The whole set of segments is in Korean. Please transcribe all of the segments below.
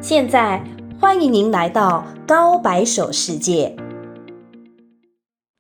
现在欢迎您来到高白手世界。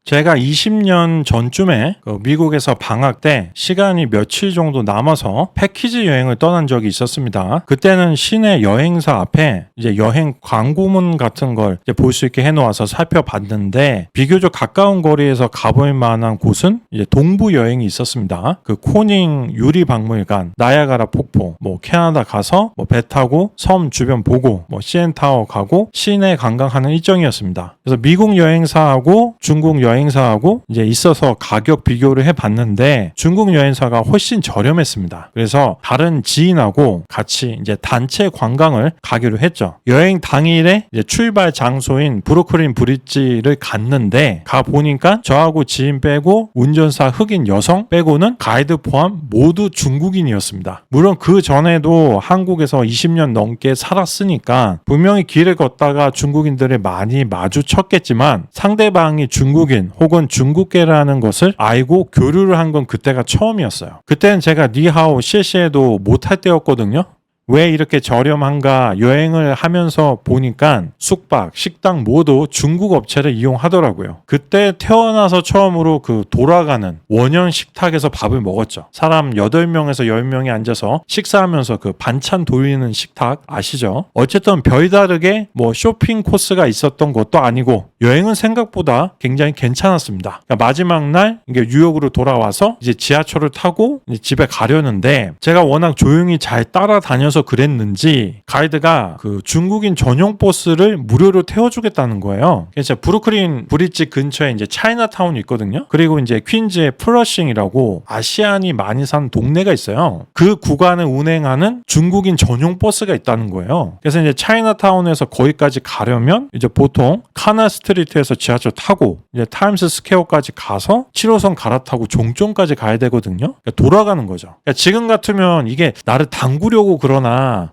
제가 20년 전쯤에 미국에서 방학 때 시간이 며칠 정도 남아서 패키지 여행을 떠난 적이 있었습니다. 그때는 시내 여행사 앞에 이제 여행 광고문 같은 걸 볼 수 있게 해놓아서 살펴봤는데 비교적 가까운 거리에서 가볼 만한 곳은 이제 동부 여행이 있었습니다. 그 코닝 유리박물관, 나야가라 폭포, 캐나다 가서 배 타고 섬 주변 보고 CN타워 가고 시내 관광하는 일정이었습니다. 그래서 미국 여행사하고 중국 여행사하고 이제 있어서 가격 비교를 해봤는데 중국 여행사가 훨씬 저렴했습니다. 그래서 다른 지인하고 같이 이제 단체 관광을 가기로 했죠. 여행 당일에 이제 출발 장소인 브루클린 브릿지를 갔는데 가 보니까 저하고 지인 빼고 운전사 흑인 여성 빼고는 가이드 포함 모두 중국인이었습니다. 물론 그 전에도 한국에서 20년 넘게 살았으니까 분명히 길을 걷다가 중국인들을 많이 마주쳤겠지만 상대방이 중국인 혹은 중국계라는 것을 알고 교류를 한 건 그때가 처음이었어요. 그때는 제가 니하오 실시에도 못할 때였거든요. 왜 이렇게 저렴한가 여행을 하면서 보니까 숙박, 식당 모두 중국 업체를 이용하더라고요. 그때 태어나서 처음으로 그 돌아가는 원형 식탁에서 밥을 먹었죠. 사람 8명에서 10명이 앉아서 식사하면서 그 반찬 돌리는 식탁 아시죠? 어쨌든 별다르게 쇼핑 코스가 있었던 것도 아니고 여행은 생각보다 굉장히 괜찮았습니다. 그러니까 마지막 날 이게 뉴욕으로 돌아와서 이제 지하철을 타고 이제 집에 가려는데 제가 워낙 조용히 잘 따라다녀서 그랬는지 가이드가 그 중국인 전용 버스를 무료로 태워주겠다는 거예요. 그래서 브루클린 브릿지 근처에 이제 차이나타운이 있거든요. 그리고 이제 퀸즈의 플러싱이라고 아시안이 많이 사는 동네가 있어요. 그 구간을 운행하는 중국인 전용 버스가 있다는 거예요. 그래서 이제 차이나타운에서 거기까지 가려면 이제 보통 카날 스트리트에서 지하철 타고 이제 타임스 스퀘어까지 가서 7호선 갈아타고 종점까지 가야 되거든요. 그러니까 돌아가는 거죠. 그러니까 지금 같으면 이게 나를 당구려고 그러나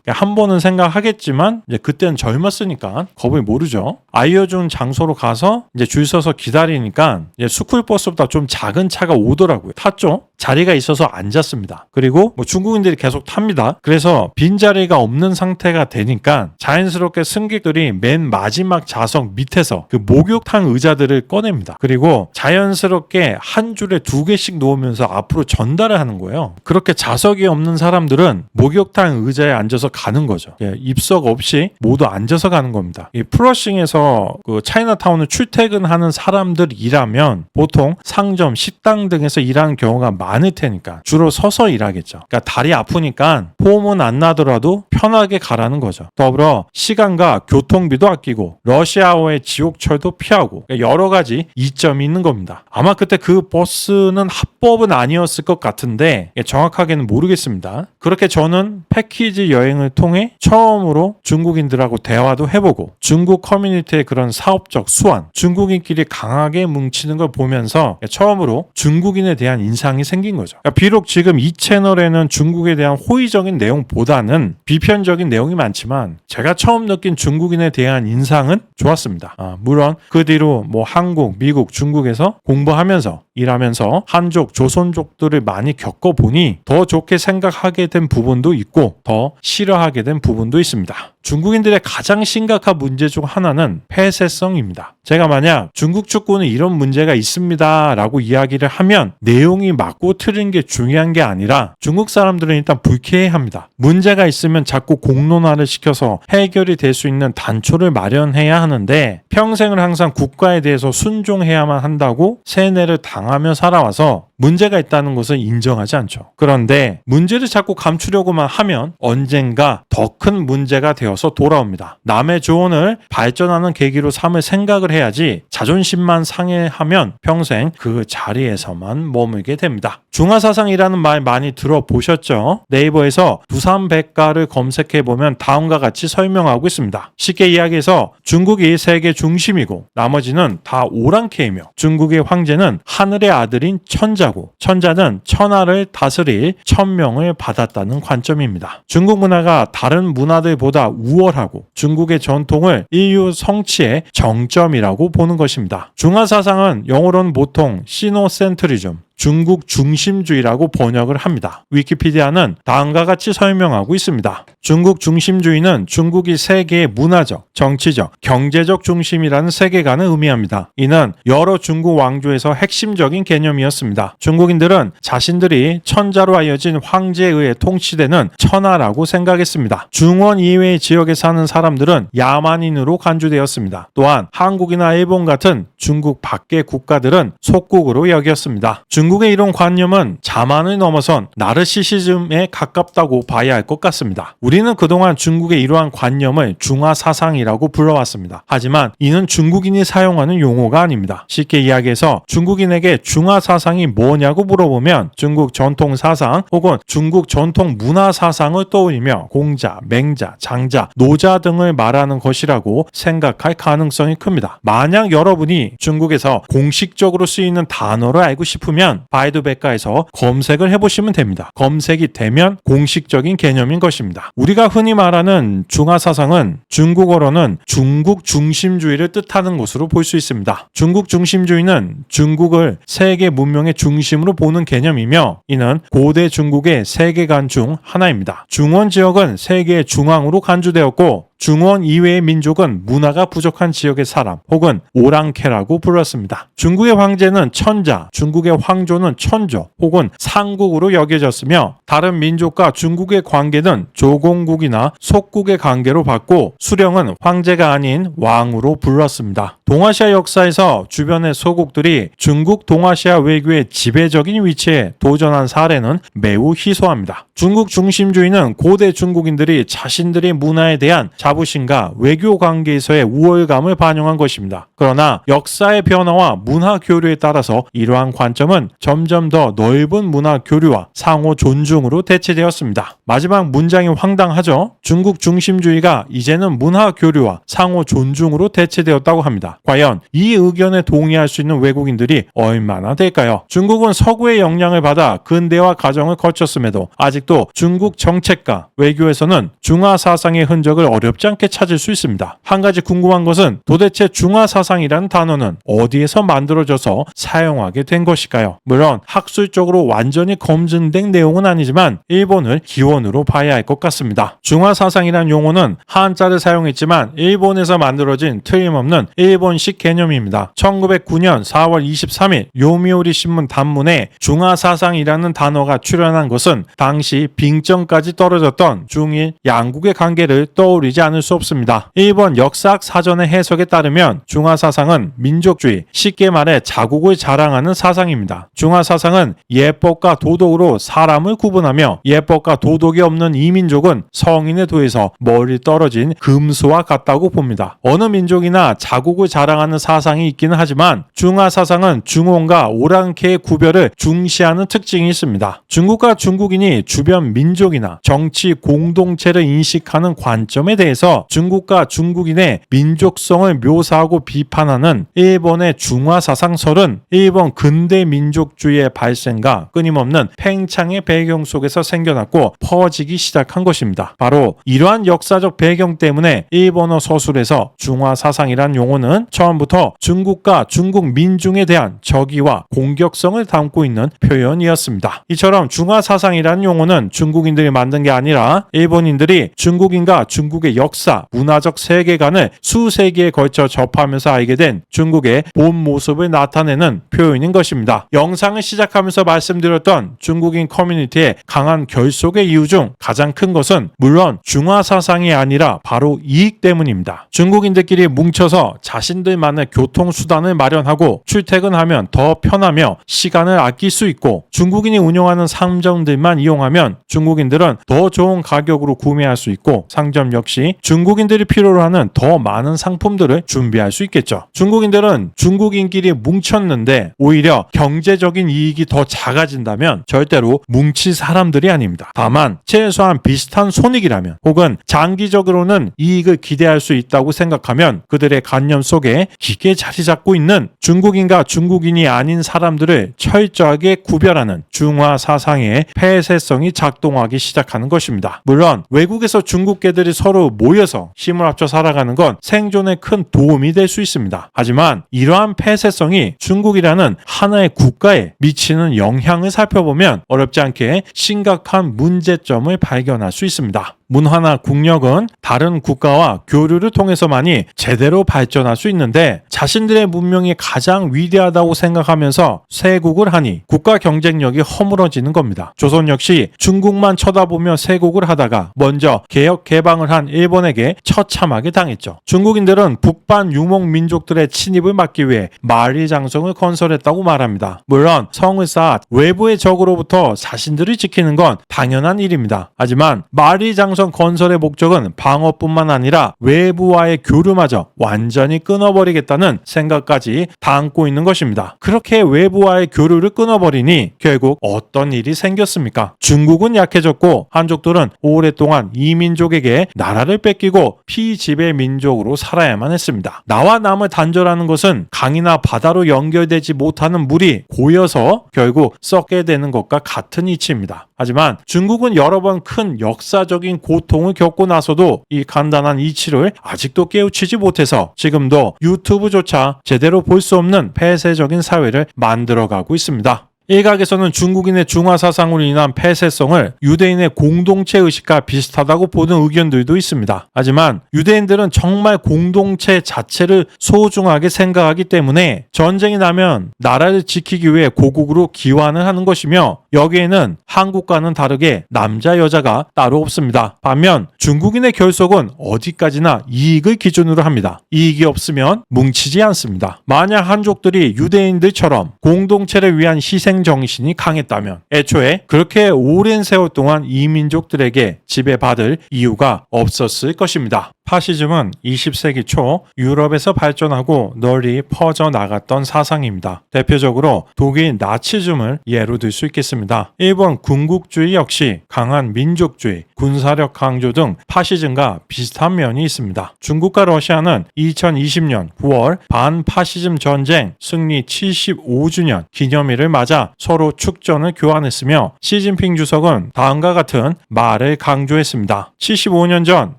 한 번은 생각하겠지만 이제 그때는 젊었으니까 겁을 모르죠. 알려준 장소로 가서 이제 줄 서서 기다리니까 이제 스쿨버스보다 좀 작은 차가 오더라고요. 탔죠. 자리가 있어서 앉았습니다. 그리고 중국인들이 계속 탑니다. 그래서 빈자리가 없는 상태가 되니까 자연스럽게 승객들이 맨 마지막 좌석 밑에서 그 목욕탕 의자들을 꺼냅니다. 그리고 자연스럽게 한 줄에 2개씩 놓으면서 앞으로 전달을 하는 거예요. 그렇게 좌석이 없는 사람들은 목욕탕 의자에 앉아서 가는 거죠. 입석 없이 모두 앉아서 가는 겁니다. 이 플러싱에서 그 차이나타운을 출퇴근하는 사람들이라면 보통 상점, 식당 등에서 일하는 경우가 많을 테니까 주로 서서 일하겠죠. 그러니까 다리 아프니까 폼은 안 나더라도 편하게 가라는 거죠. 더불어 시간과 교통비도 아끼고 러시아워의 지옥철도 피하고 여러 가지 이점이 있는 겁니다. 아마 그때 그 버스는 합법은 아니었을 것 같은데 정확하게는 모르겠습니다. 그렇게 저는 패키지 여행을 통해 처음으로 중국인들하고 대화도 해보고 중국 커뮤니티의 그런 사업적 수완, 중국인끼리 강하게 뭉치는 걸 보면서 처음으로 중국인에 대한 인상이 생긴 거죠. 그러니까 비록 지금 이 채널에는 중국에 대한 호의적인 내용보다는 비편적인 내용이 많지만 제가 처음 느낀 중국인에 대한 인상은 좋았습니다. 물론 그 뒤로 한국, 미국, 중국에서 공부하면서 일하면서 한족, 조선족들을 많이 겪어보니 더 좋게 생각하게 된 부분도 있고 더 싫어하게 된 부분도 있습니다. 중국인들의 가장 심각한 문제 중 하나는 폐쇄성입니다. 제가 만약 중국 축구는 이런 문제가 있습니다 라고 이야기를 하면 내용이 맞고 틀린 게 중요한 게 아니라 중국 사람들은 일단 불쾌해합니다. 문제가 있으면 자꾸 공론화를 시켜서 해결이 될 수 있는 단초를 마련해야 하는데 평생을 항상 국가에 대해서 순종해야만 한다고 세뇌를 당하며 살아와서 문제가 있다는 것을 인정하지 않죠. 그런데 문제를 자꾸 감추려고만 하면 언젠가 더 큰 문제가 되어서 돌아옵니다. 남의 조언을 발전하는 계기로 삼을 생각을 해야지 자존심만 상해하면 평생 그 자리에서만 머물게 됩니다. 중화사상이라는 말 많이 들어보셨죠? 네이버에서 두산백과를 검색해보면 다음과 같이 설명하고 있습니다. 쉽게 이야기해서 중국이 세계 중심이고 나머지는 다 오랑캐이며 중국의 황제는 하늘의 아들인 천자고 천자는 천하를 다스릴 천명을 받았다는 관점입니다. 중국 문화가 다른 문화들보다 우월하고 중국의 전통을 인류 성취의 정점이라고 보는 것입니다. 중화사상은 영어로는 보통 시노센트리즘, 중국 중심주의라고 번역을 합니다. 위키피디아는 다음과 같이 설명하고 있습니다. 중국 중심주의는 중국이 세계의 문화적, 정치적, 경제적 중심이라는 세계관을 의미합니다. 이는 여러 중국 왕조에서 핵심적인 개념이었습니다. 중국인들은 자신들이 천자로 알려진 황제에 의해 통치되는 천하라고 생각했습니다. 중원 이외의 지역에 사는 사람들은 야만인으로 간주되었습니다. 또한 한국이나 일본 같은 중국 밖의 국가들은 속국으로 여겼습니다. 중국의 이런 관념은 자만을 넘어선 나르시시즘에 가깝다고 봐야 할 것 같습니다. 우리는 그동안 중국의 이러한 관념을 중화사상이라고 불러왔습니다. 하지만 이는 중국인이 사용하는 용어가 아닙니다. 쉽게 이야기해서 중국인에게 중화사상이 뭐냐고 물어보면 중국 전통사상 혹은 중국 전통 문화사상을 떠올리며 공자, 맹자, 장자, 노자 등을 말하는 것이라고 생각할 가능성이 큽니다. 만약 여러분이 중국에서 공식적으로 쓰이는 단어를 알고 싶으면 바이두백과에서 검색을 해보시면 됩니다. 검색이 되면 공식적인 개념인 것입니다. 우리가 흔히 말하는 중화사상은 중국어로는 중국 중심주의를 뜻하는 것으로 볼 수 있습니다. 중국 중심주의는 중국을 세계 문명의 중심으로 보는 개념이며 이는 고대 중국의 세계관 중 하나입니다. 중원 지역은 세계의 중앙으로 간주되었고 중원 이외의 민족은 문화가 부족한 지역의 사람 혹은 오랑캐라고 불렀습니다. 중국의 황제는 천자, 중국의 황조는 천조 혹은 상국으로 여겨졌으며 다른 민족과 중국의 관계는 조공국이나 속국의 관계로 봤고 수령은 황제가 아닌 왕으로 불렀습니다. 동아시아 역사에서 주변의 소국들이 중국 동아시아 외교의 지배적인 위치에 도전한 사례는 매우 희소합니다. 중국 중심주의는 고대 중국인들이 자신들의 문화에 대한 자부심과 외교 관계에서의 우월감을 반영한 것입니다. 그러나 역사의 변화와 문화 교류에 따라서 이러한 관점은 점점 더 넓은 문화 교류와 상호 존중으로 대체되었습니다. 마지막 문장이 황당하죠? 중국 중심주의가 이제는 문화 교류와 상호 존중으로 대체되었다고 합니다. 과연 이 의견에 동의할 수 있는 외국인들이 얼마나 될까요? 중국은 서구의 영향을 받아 근대화 과정을 거쳤음에도 아직도 중국 정책과 외교에서는 중화 사상의 흔적을 어렵지 않게 찾을 수 있습니다. 한 가지 궁금한 것은 도대체 중화 사상이라는 단어는 어디에서 만들어져서 사용하게 된 것일까요? 물론 학술적으로 완전히 검증된 내용은 아니지만 일본을 기원으로 봐야 할 것 같습니다. 중화 사상이라는 용어는 한자를 사용했지만 일본에서 만들어진 틀림없는 일본식 개념입니다. 1909년 4월 23일 요미우리 신문 단문에 중화 사상이라는 단어가 출연한 것은 당시 빙점까지 떨어졌던 중일 양국의 관계를 떠올리지 않을 수 없습니다. 일본 역사학 사전의 해석에 따르면 중화 사상은 민족주의, 쉽게 말해 자국을 자랑하는 사상입니다. 중화 사상은 예법과 도덕으로 사람을 구분하며 예법과 도덕이 없는 이 민족은 성인의 도에서 멀리 떨어진 금수와 같다고 봅니다. 어느 민족이나 자국을 자랑하는 사상이 있기는 하지만 중화 사상은 중원과 오랑캐의 구별을 중시하는 특징이 있습니다. 중국과 중국인이 주변 민족이나 정치 공동체를 인식하는 관점에 대해서 중국과 중국인의 민족성을 묘사하고 비판하는 일본의 중화 사상설은 일본 근대 민족주의의 발생과 끊임없는 팽창의 배경 속에서 생겨났고 퍼지기 시작한 것입니다. 바로 이러한 역사적 배경 때문에 일본어 서술에서 중화 사상이란 용어는 처음부터 중국과 중국 민중에 대한 적의와 공격성을 담고 있는 표현이었습니다. 이처럼 중화 사상이라는 용어는 중국인들이 만든 게 아니라 일본인들이 중국인과 중국의 역사, 문화적 세계관을 수세기에 걸쳐 접하면서 알게 된 중국의 본 모습을 나타내는 표현인 것입니다. 영상을 시작하면서 말씀드렸던 중국인 커뮤니티의 강한 결속의 이유 중 가장 큰 것은 물론 중화 사상이 아니라 바로 이익 때문입니다. 중국인들끼리 뭉쳐서 자신들만의 교통수단을 마련하고 출퇴근하면 더 편하며 시간을 아낄 수 있고 중국인이 운영하는 상점들만 이용하면 중국인들은 더 좋은 가격으로 구매할 수 있고 상점 역시 중국인들이 필요로 하는 더 많은 상품들을 준비할 수 있겠죠. 중국인들은 중국인끼리 뭉쳤는데 오히려 경제적인 이익이 더 작아진다면 절대로 뭉칠 사람들이 아닙니다. 다만 최소한 비슷한 손익이라면 혹은 장기적으로는 이익을 기대할 수 있다고 생각하면 그들의 관념 속에 깊게 자리 잡고 있는 중국인과 중국인이 아닌 사람들을 철저하게 구별하는 중화 사상의 폐쇄성이 작동하기 시작하는 것입니다. 물론 외국에서 중국계들이 서로 모여서 힘을 합쳐 살아가는 건 생존에 큰 도움이 될 수 있습니다. 하지만 이러한 폐쇄성이 중국이라는 하나의 국가에 미치는 영향을 살펴보면 어렵지 않게 심각한 문제점을 발견할 수 있습니다. 문화나 국력은 다른 국가와 교류를 통해서만이 제대로 발전할 수 있는데 자신들의 문명이 가장 위대하다고 생각하면서 세국을 하니 국가 경쟁력이 허물어지는 겁니다. 조선 역시 중국만 쳐다보며 세국을 하다가 먼저 개혁 개방을 한 일본에게 처참하게 당했죠. 중국인들은 북반 유목 민족들의 침입을 막기 위해 만리장성을 건설했다고 말합니다. 물론 성을 쌓아 외부의 적으로부터 자신들을 지키는 건 당연한 일입니다. 하지만 만리장성 건설의 목적은 방어뿐만 아니라 외부와의 교류마저 완전히 끊어버리겠다는 생각까지 담고 있는 것입니다. 그렇게 외부와의 교류를 끊어버리니 결국 어떤 일이 생겼습니까? 중국은 약해졌고 한족들은 오랫동안 이민족에게 나라를 뺏기고 피지배 민족으로 살아야만 했습니다. 나와 남을 단절하는 것은 강이나 바다로 연결되지 못하는 물이 고여서 결국 썩게 되는 것과 같은 이치입니다. 하지만 중국은 여러 번 큰 역사적인 고통을 겪고 나서도 이 간단한 이치를 아직도 깨우치지 못해서 지금도 유튜브조차 제대로 볼 수 없는 폐쇄적인 사회를 만들어가고 있습니다. 일각에서는 중국인의 중화 사상으로 인한 폐쇄성을 유대인의 공동체 의식과 비슷하다고 보는 의견들도 있습니다. 하지만 유대인들은 정말 공동체 자체를 소중하게 생각하기 때문에 전쟁이 나면 나라를 지키기 위해 고국으로 기환을 하는 것이며 여기에는 한국과는 다르게 남자 여자가 따로 없습니다. 반면 중국인의 결속은 어디까지나 이익을 기준으로 합니다. 이익이 없으면 뭉치지 않습니다. 만약 한족들이 유대인들처럼 공동체를 위한 희생 정신이 강했다면 애초에 그렇게 오랜 세월 동안 이민족들에게 지배받을 이유가 없었을 것입니다. 파시즘은 20세기 초 유럽에서 발전하고 널리 퍼져나갔던 사상입니다. 대표적으로 독일 나치즘을 예로 들 수 있겠습니다. 일본 군국주의 역시 강한 민족주의, 군사력 강조 등 파시즘과 비슷한 면이 있습니다. 중국과 러시아는 2020년 9월 반파시즘 전쟁 승리 75주년 기념일을 맞아 서로 축전을 교환했으며 시진핑 주석은 다음과 같은 말을 강조했습니다. 75년 전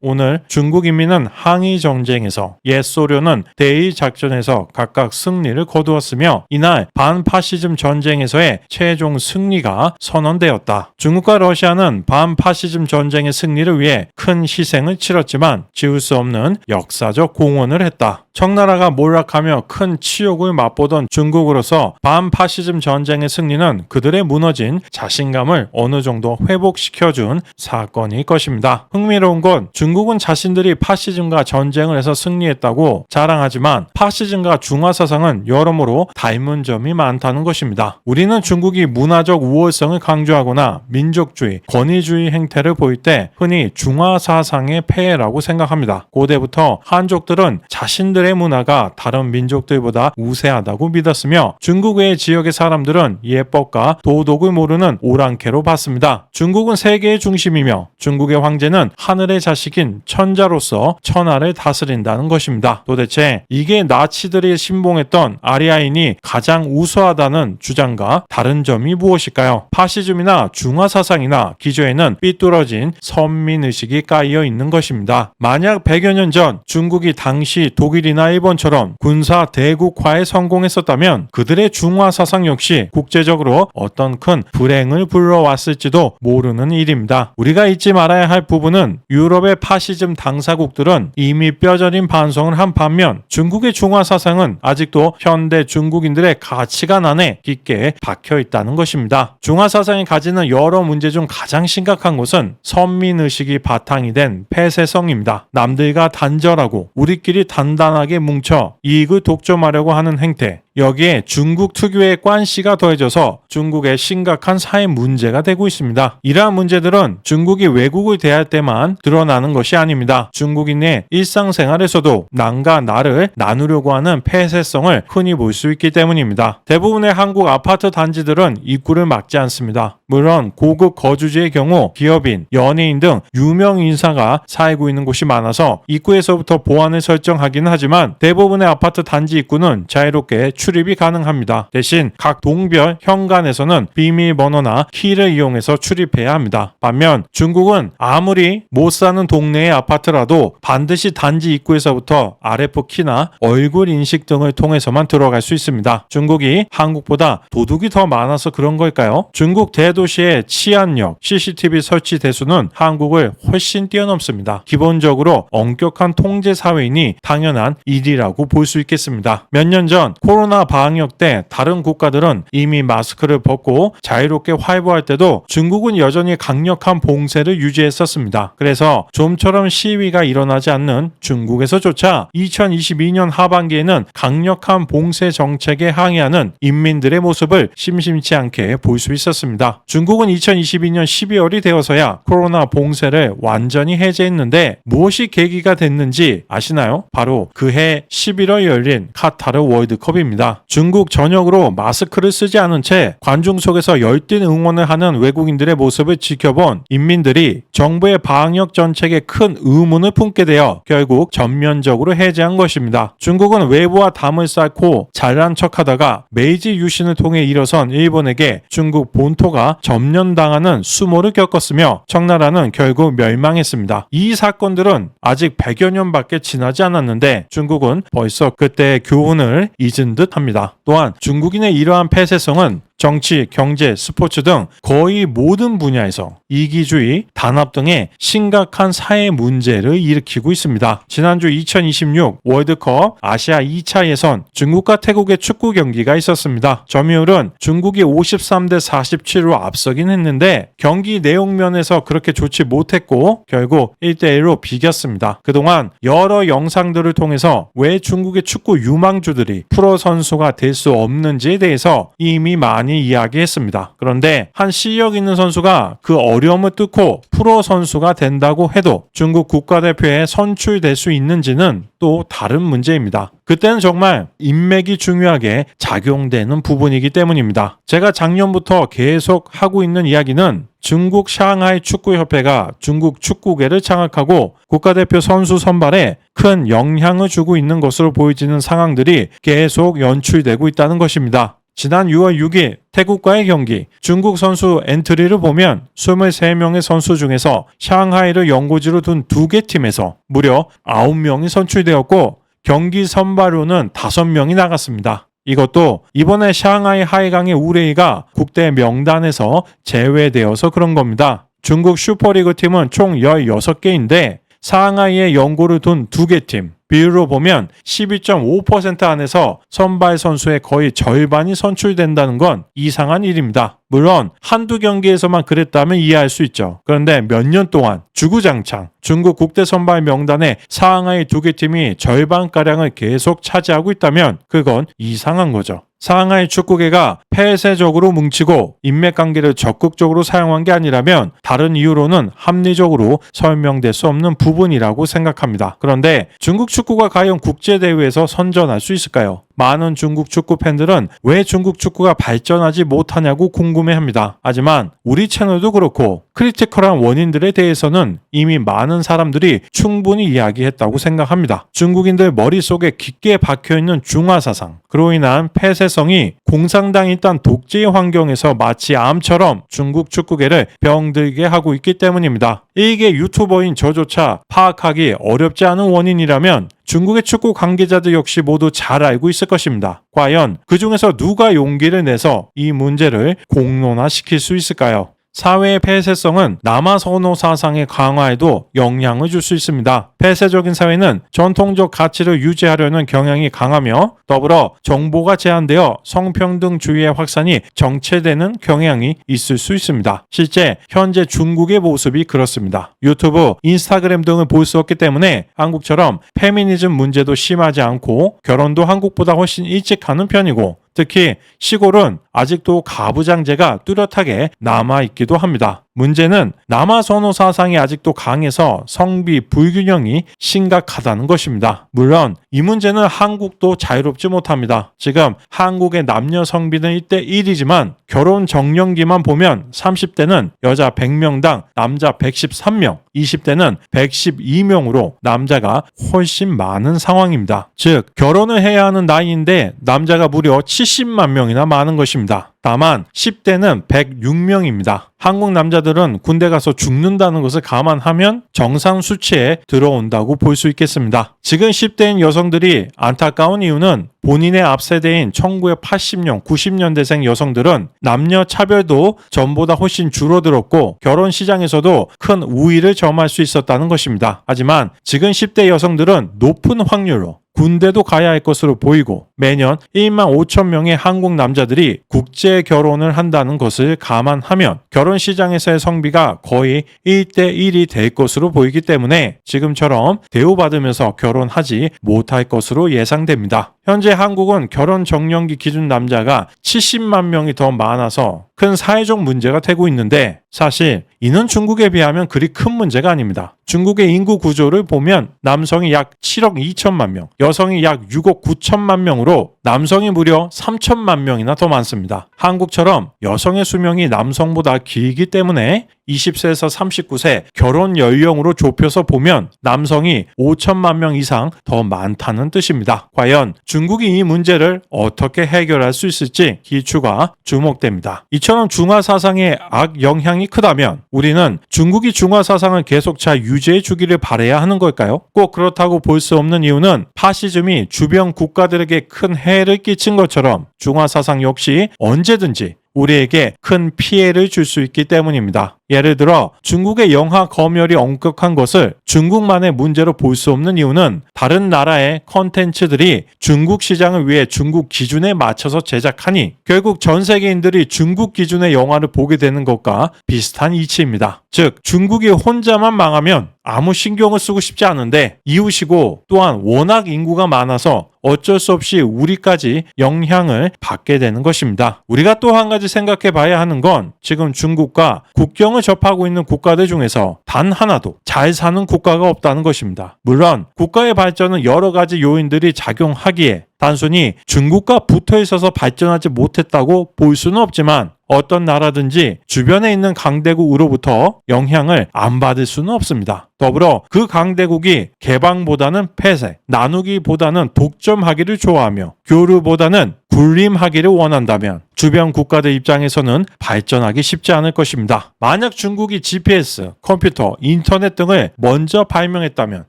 오늘 중국 인민은 항일 전쟁에서 옛 소련은 대일 작전에서 각각 승리를 거두었으며 이날 반파시즘 전쟁에서의 최종 승리가 선언되었다. 중국과 러시아는 반파시즘 전쟁의 승리를 위해 큰 희생을 치렀지만 지울 수 없는 역사적 공헌을 했다. 청나라가 몰락하며 큰 치욕을 맛보던 중국으로서 반파시즘 전쟁의 승리는 그들의 무너진 자신감을 어느 정도 회복시켜준 사건일 것입니다. 흥미로운 건 중국은 자신들이 파시즘과 전쟁을 해서 승리했다고 자랑하지만 파시즘과 중화사상은 여러모로 닮은 점이 많다는 것입니다. 우리는 중국이 문화적 우월성을 강조하거나 민족주의, 권위주의 행태를 보일 때 흔히 중화사상의 폐해라고 생각합니다. 고대부터 한족들은 자신들의 문화가 다른 민족들보다 우세하다고 믿었으며 중국 외의 지역의 사람들은 예법과 도덕을 모르는 오랑캐로 봤습니다. 중국은 세계의 중심이며 중국의 황제는 하늘의 자식인 천자로서 천하를 다스린다는 것입니다. 도대체 이게 나치들이 신봉했던 아리아인이 가장 우수하다는 주장과 다른 점이 무엇일까요? 파시즘이나 중화사상이나 기조에는 삐뚤어진 선민의식이 까여 있는 것입니다. 만약 100여 년 전 중국이 당시 독일이나 일본처럼 군사 대국화에 성공했었다면 그들의 중화사상 역시 국제적으로 어떤 큰 불행을 불러왔을지도 모르는 일입니다. 우리가 잊지 말아야 할 부분은 유럽의 파시즘 당사국들은 이미 뼈저린 반성을 한 반면 중국의 중화사상은 아직도 현대 중국인들의 가치관 안에 깊게 박혀있다는 것입니다. 중화사상이 가지는 여러 문제 중 가장 심각한 것은 선민의식이 바탕이 된 폐쇄성입니다. 남들과 단절하고 우리끼리 단단하게 뭉쳐 이익을 독점하려고 하는 행태, 여기에 중국 특유의 관시가 더해져서 중국의 심각한 사회 문제가 되고 있습니다. 이러한 문제들은 중국이 외국을 대할 때만 드러나는 것이 아닙니다. 중국인의 일상생활에서도 남과 나를 나누려고 하는 폐쇄성을 흔히 볼 수 있기 때문입니다. 대부분의 한국 아파트 단지들은 입구를 막지 않습니다. 물론 고급 거주지의 경우 기업인, 연예인 등 유명 인사가 살고 있는 곳이 많아서 입구에서부터 보안을 설정하기는 하지만 대부분의 아파트 단지 입구는 자유롭게 출입이 가능합니다. 대신 각 동별 현관에서는 비밀번호나 키를 이용해서 출입해야 합니다. 반면 중국은 아무리 못 사는 동네의 아파트라도 반드시 단지 입구에서부터 RF 키나 얼굴 인식 등을 통해서만 들어갈 수 있습니다. 중국이 한국보다 도둑이 더 많아서 그런 걸까요? 중국 대도시의 치안력, CCTV 설치 대수는 한국을 훨씬 뛰어넘습니다. 기본적으로 엄격한 통제 사회이니 당연한 일이라고 볼 수 있겠습니다. 몇 년 전 코로나 방역 때 다른 국가들은 이미 마스크를 벗고 자유롭게 활보할 때도 중국은 여전히 강력한 봉쇄를 유지했었습니다. 그래서 좀처럼 시위가 일어나지 않는 중국에서조차 2022년 하반기에는 강력한 봉쇄 정책에 항의하는 인민들의 모습을 심심치 않게 볼 수 있었습니다. 중국은 2022년 12월이 되어서야 코로나 봉쇄를 완전히 해제했는데 무엇이 계기가 됐는지 아시나요? 바로 그해 11월 열린 카타르 월드컵입니다. 중국 전역으로 마스크를 쓰지 않은 채 관중 속에서 열띤 응원을 하는 외국인들의 모습을 지켜본 인민들이 정부의 방역 정책에 큰 의문을 품게 되어 결국 전면적으로 해제한 것입니다. 중국은 외부와 담을 쌓고 잘난 척하다가 메이지 유신을 통해 일어선 일본에게 중국 본토가 점령당하는 수모를 겪었으며 청나라는 결국 멸망했습니다. 이 사건들은 아직 100여 년밖에 지나지 않았는데 중국은 벌써 그때의 교훈을 잊은 듯합니다. 또한 중국인의 이러한 폐쇄성은 정치, 경제, 스포츠 등 거의 모든 분야에서 이기주의, 단합 등의 심각한 사회 문제를 일으키고 있습니다. 지난주 2026 월드컵 아시아 2차 예선 중국과 태국의 축구 경기가 있었습니다. 점유율은 중국이 53대 47로 앞서긴 했는데 경기 내용 면에서 그렇게 좋지 못했고 결국 1대1로 비겼습니다. 그동안 여러 영상들을 통해서 왜 중국의 축구 유망주들이 프로 선수가 될 수 없는지에 대해서 이미 많이 이야기했습니다. 그런데 한 실력 있는 선수가 그 어려움을 뚫고 프로 선수가 된다고 해도 중국 국가대표에 선출될 수 있는지는 또 다른 문제입니다. 그때는 정말 인맥이 중요하게 작용되는 부분이기 때문입니다. 제가 작년부터 계속 하고 있는 이야기는 중국 상하이 축구협회가 중국 축구계를 장악하고 국가대표 선수 선발에 큰 영향을 주고 있는 것으로 보여지는 상황들이 계속 연출되고 있다는 것입니다. 지난 6월 6일 태국과의 경기 중국 선수 엔트리를 보면 23명의 선수 중에서 샹하이를 연고지로 둔 2개 팀에서 무려 9명이 선출되었고 경기 선발로는 5명이 나갔습니다. 이것도 이번에 샹하이 하이강의 우레이가 국대 명단에서 제외되어서 그런 겁니다. 중국 슈퍼리그 팀은 총 16개인데 상하이에 연고를 둔 2개 팀 비율로 보면 12.5% 안에서 선발 선수의 거의 절반이 선출된다는 건 이상한 일입니다. 물론 한두 경기에서만 그랬다면 이해할 수 있죠. 그런데 몇 년 동안 주구장창 중국 국대 선발 명단에 상하이 2개 팀이 절반가량을 계속 차지하고 있다면 그건 이상한 거죠. 상하이 축구계가 폐쇄적으로 뭉치고 인맥관계를 적극적으로 사용한 게 아니라면 다른 이유로는 합리적으로 설명될 수 없는 부분이라고 생각합니다. 그런데 중국 축구가 과연 국제대회에서 선전할 수 있을까요? 많은 중국 축구 팬들은 왜 중국 축구가 발전하지 못하냐고 궁금해합니다. 하지만 우리 채널도 그렇고 크리티컬한 원인들에 대해서는 이미 많은 사람들이 충분히 이야기했다고 생각합니다. 중국인들 머릿속에 깊게 박혀있는 중화사상, 그로 인한 폐쇄성이 공산당이 딴 독재 환경에서 마치 암처럼 중국 축구계를 병들게 하고 있기 때문입니다. 이게 유튜버인 저조차 파악하기 어렵지 않은 원인이라면 중국의 축구 관계자들 역시 모두 잘 알고 있을 것입니다. 과연 그 중에서 누가 용기를 내서 이 문제를 공론화시킬 수 있을까요? 사회의 폐쇄성은 남아선호 사상의 강화에도 영향을 줄 수 있습니다. 폐쇄적인 사회는 전통적 가치를 유지하려는 경향이 강하며 더불어 정보가 제한되어 성평등주의의 확산이 정체되는 경향이 있을 수 있습니다. 실제 현재 중국의 모습이 그렇습니다. 유튜브, 인스타그램 등을 볼 수 없기 때문에 한국처럼 페미니즘 문제도 심하지 않고 결혼도 한국보다 훨씬 일찍 하는 편이고 특히 시골은 아직도 가부장제가 뚜렷하게 남아있기도 합니다. 문제는 남아선호 사상이 아직도 강해서 성비 불균형이 심각하다는 것입니다. 물론 이 문제는 한국도 자유롭지 못합니다. 지금 한국의 남녀 성비는 1대 1이지만 결혼 정년기만 보면 30대는 여자 100명당 남자 113명, 20대는 112명으로 남자가 훨씬 많은 상황입니다. 즉 결혼을 해야 하는 나이인데 남자가 무려 70만 명이나 많은 것입니다. 다만 10대는 106명입니다. 한국 남자들은 군대 가서 죽는다는 것을 감안하면 정상 수치에 들어온다고 볼 수 있겠습니다. 지금 10대인 여성들이 안타까운 이유는 본인의 앞세대인 1980년, 90년대생 여성들은 남녀 차별도 전보다 훨씬 줄어들었고 결혼 시장에서도 큰 우위를 점할 수 있었다는 것입니다. 하지만 지금 10대 여성들은 높은 확률로 군대도 가야 할 것으로 보이고 매년 1만 5천 명의 한국 남자들이 국제 결혼을 한다는 것을 감안하면 결혼 시장에서의 성비가 거의 1대 1이 될 것으로 보이기 때문에 지금처럼 대우받으면서 결혼하지 못할 것으로 예상됩니다. 현재 한국은 결혼 정년기 기준 남자가 70만 명이 더 많아서 큰 사회적 문제가 되고 있는데 사실 이는 중국에 비하면 그리 큰 문제가 아닙니다. 중국의 인구 구조를 보면 남성이 약 7억 2천만 명, 여성이 약 6억 9천만 명으로 남성이 무려 3천만 명이나 더 많습니다. 한국처럼 여성의 수명이 남성보다 길기 때문에 20세에서 39세 결혼 연령으로 좁혀서 보면 남성이 5천만 명 이상 더 많다는 뜻입니다. 과연 중국이 이 문제를 어떻게 해결할 수 있을지 기추가 주목됩니다. 이처럼 중화 사상의 악 영향이 크다면 우리는 중국이 중화 사상을 계속 잘 유지해 주기를 바라야 하는 걸까요? 꼭 그렇다고 볼 수 없는 이유는 파시즘이 주변 국가들에게 큰 해를 끼친 것처럼 중화 사상 역시 언제든지 우리에게 큰 피해를 줄 수 있기 때문입니다. 예를 들어 중국의 영화 검열이 엄격한 것을 중국만의 문제로 볼 수 없는 이유는 다른 나라의 컨텐츠들이 중국 시장을 위해 중국 기준에 맞춰서 제작하니 결국 전 세계인들이 중국 기준의 영화를 보게 되는 것과 비슷한 이치입니다. 즉 중국이 혼자만 망하면 아무 신경을 쓰고 싶지 않은데 이웃이고 또한 워낙 인구가 많아서 어쩔 수 없이 우리까지 영향을 받게 되는 것입니다. 우리가 또 한 가지 생각해 봐야 하는 건 지금 중국과 국경을 접하고 있는 국가들 중에서 단 하나도 잘 사는 국가가 없다는 것입니다. 물론 국가의 발전은 여러 가지 요인들이 작용하기에 단순히 중국과 붙어 있어서 발전하지 못했다고 볼 수는 없지만 어떤 나라든지 주변에 있는 강대국으로부터 영향을 안 받을 수는 없습니다. 더불어 그 강대국이 개방보다는 폐쇄, 나누기보다는 독점하기를 좋아하며 교류보다는 군림하기를 원한다면 주변 국가들 입장에서는 발전하기 쉽지 않을 것입니다. 만약 중국이 GPS, 컴퓨터, 인터넷 등을 먼저 발명했다면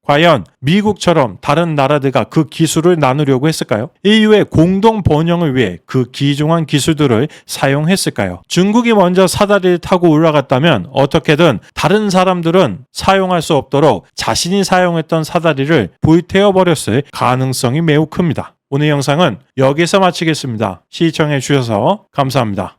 과연 미국처럼 다른 나라들과 그 기술을 나누려고 했을까요? 인류의 공동 번영을 위해 그 귀중한 기술들을 사용했을까요? 중국이 먼저 사다리를 타고 올라갔다면 어떻게든 다른 사람들은 사용할 수 없도록 자신이 사용했던 사다리를 불태워버렸을 가능성이 매우 큽니다. 오늘 영상은 여기서 마치겠습니다. 시청해 주셔서 감사합니다.